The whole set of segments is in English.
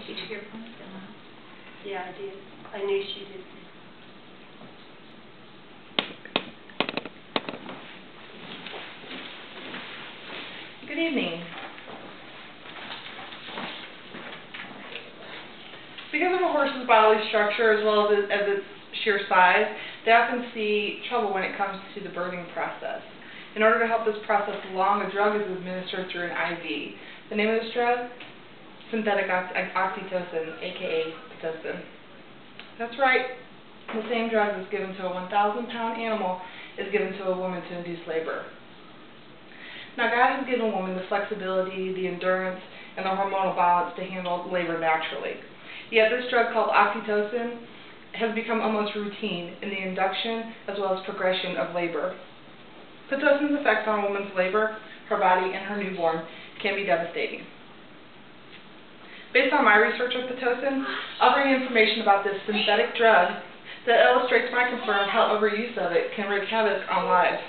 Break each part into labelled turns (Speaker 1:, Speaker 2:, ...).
Speaker 1: She took your phone down.
Speaker 2: Yeah, I did. I knew she did.
Speaker 3: Good evening. Because of a horse's bodily structure as well as its sheer size, they often see trouble when it comes to the birthing process. In order to help this process along, a drug is administered through an IV. The name of this drug? Synthetic oxytocin, aka Pitocin. That's right. The same drug that's given to a 1,000-pound animal is given to a woman to induce labor. Now, God has given women the flexibility, the endurance, and the hormonal balance to handle labor naturally. Yet this drug called oxytocin has become almost routine in the induction as well as progression of labor. Pitocin's effects on a woman's labor, her body, and her newborn can be devastating. Based on my research of Pitocin, I'll bring you information about this synthetic drug that illustrates my concern how overuse of it can wreak havoc on lives.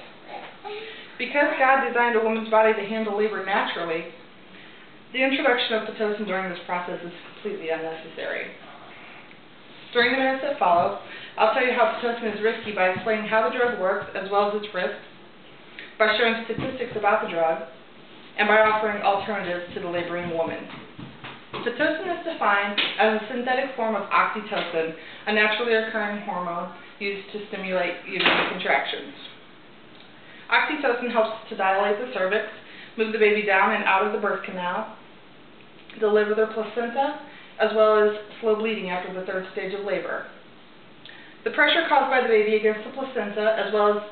Speaker 3: Because God designed a woman's body to handle labor naturally, the introduction of Pitocin during this process is completely unnecessary. During the minutes that follow, I'll tell you how Pitocin is risky by explaining how the drug works as well as its risks, by showing statistics about the drug, and by offering alternatives to the laboring woman. Pitocin is defined as a synthetic form of oxytocin, a naturally occurring hormone used to stimulate uterine contractions. Oxytocin helps to dilate the cervix, move the baby down and out of the birth canal, deliver the placenta, as well as slow bleeding after the third stage of labor. The pressure caused by the baby against the placenta, as well as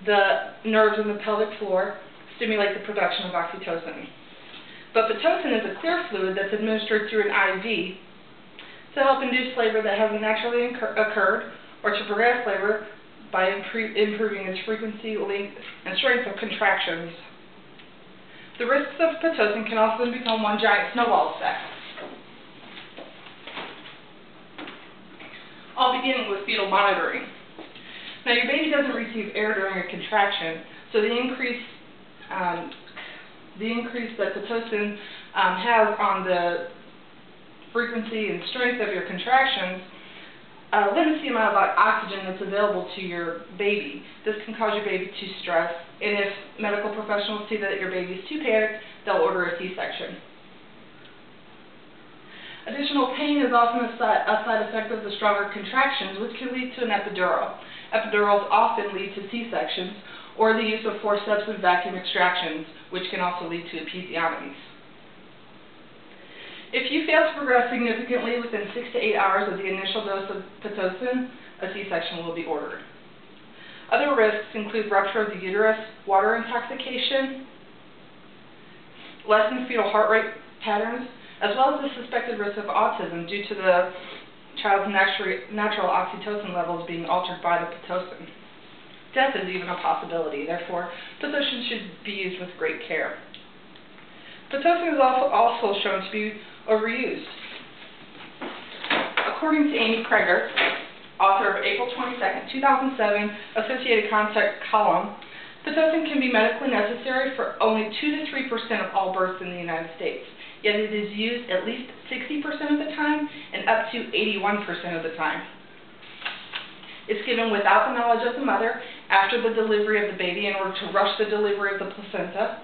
Speaker 3: the nerves in the pelvic floor, stimulate the production of oxytocin. But Pitocin is a clear fluid that's administered through an IV to help induce labor that hasn't naturally occurred, or to progress labor by improving its frequency, length, and strength of contractions. The risks of Pitocin can often become one giant snowball effect. All beginning with fetal monitoring. Now, your baby doesn't receive air during a contraction, so the increase that Pitocin has on the frequency and strength of your contractions limits the amount of oxygen that's available to your baby. This can cause your baby to stress, and if medical professionals see that your baby is too panicked, they'll order a C-section. Additional pain is often a side effect of the stronger contractions, which can lead to an epidural. Epidurals often lead to C-sections, or the use of forceps and vacuum extractions, which can also lead to episiotomies. If you fail to progress significantly within 6 to 8 hours of the initial dose of Pitocin, a C-section will be ordered. Other risks include rupture of the uterus, water intoxication, lessened fetal heart rate patterns, as well as the suspected risk of autism due to the child's natural oxytocin levels being altered by the Pitocin. Death is even a possibility, therefore, Pitocin should be used with great care. Pitocin is also shown to be overused. According to Amy Kreger, author of April 22, 2007, Associated Contact column, Pitocin can be medically necessary for only 2 to 3% of all births in the United States, yet it is used at least 60% of the time and up to 81% of the time. It's given without the knowledge of the mother after the delivery of the baby in order to rush the delivery of the placenta.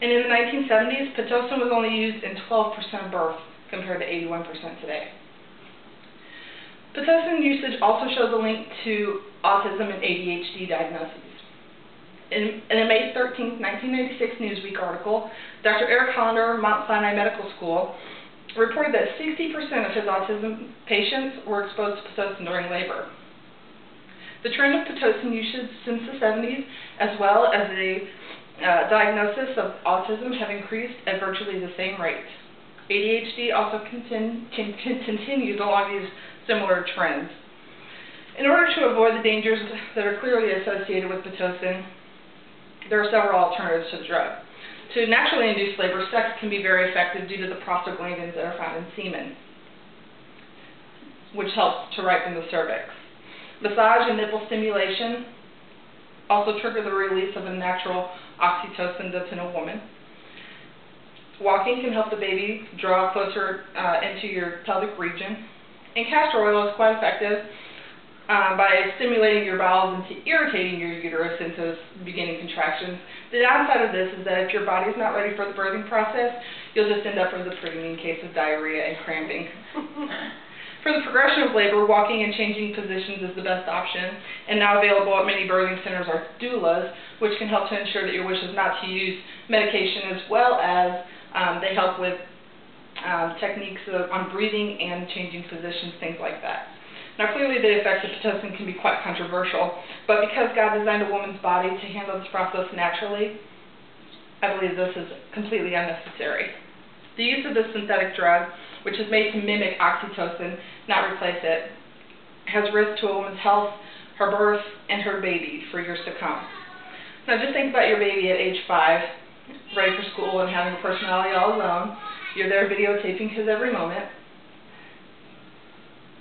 Speaker 3: And in the 1970s, Pitocin was only used in 12% of births compared to 81% today. Pitocin usage also shows a link to autism and ADHD diagnoses. In a May 13, 1996 Newsweek article, Dr. Eric Hollander, Mount Sinai Medical School, reported that 60% of his autism patients were exposed to Pitocin during labor. The trend of Pitocin usage since the 70s, as well as the diagnosis of autism, have increased at virtually the same rate. ADHD also continues along these similar trends. In order to avoid the dangers that are clearly associated with Pitocin, there are several alternatives to the drug. To naturally induce labor, sex can be very effective due to the prostaglandins that are found in semen, which helps to ripen the cervix. Massage and nipple stimulation also trigger the release of a natural oxytocin that's in a woman. Walking can help the baby draw closer into your pelvic region. And castor oil is quite effective by stimulating your bowels into irritating your uterus into beginning contractions. The downside of this is that if your body's not ready for the birthing process, you'll just end up with a pretty mean case of diarrhea and cramping. For the progression of labor, walking and changing positions is the best option, and now available at many birthing centers are doulas, which can help to ensure that your wish is not to use medication, as well as they help with techniques on breathing and changing positions, things like that. Now, clearly the effects of Pitocin can be quite controversial, but because God designed a woman's body to handle this process naturally, I believe this is completely unnecessary. The use of this synthetic drug, which is made to mimic oxytocin, not replace it, has risk to a woman's health, her birth, and her baby for years to come. Now just think about your baby at age 5, ready for school and having a personality all his own. You're there videotaping his every moment.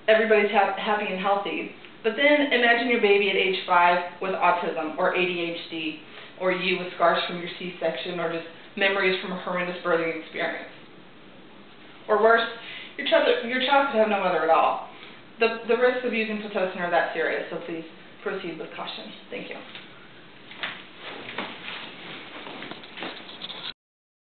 Speaker 3: Everybody's happy and healthy. But then imagine your baby at age 5 with autism or ADHD, or you with scars from your C-section, or just memories from a horrendous birthing experience. Or worse, your child could have no mother at all. The risks of using Pitocin are that serious, so please proceed with caution. Thank you.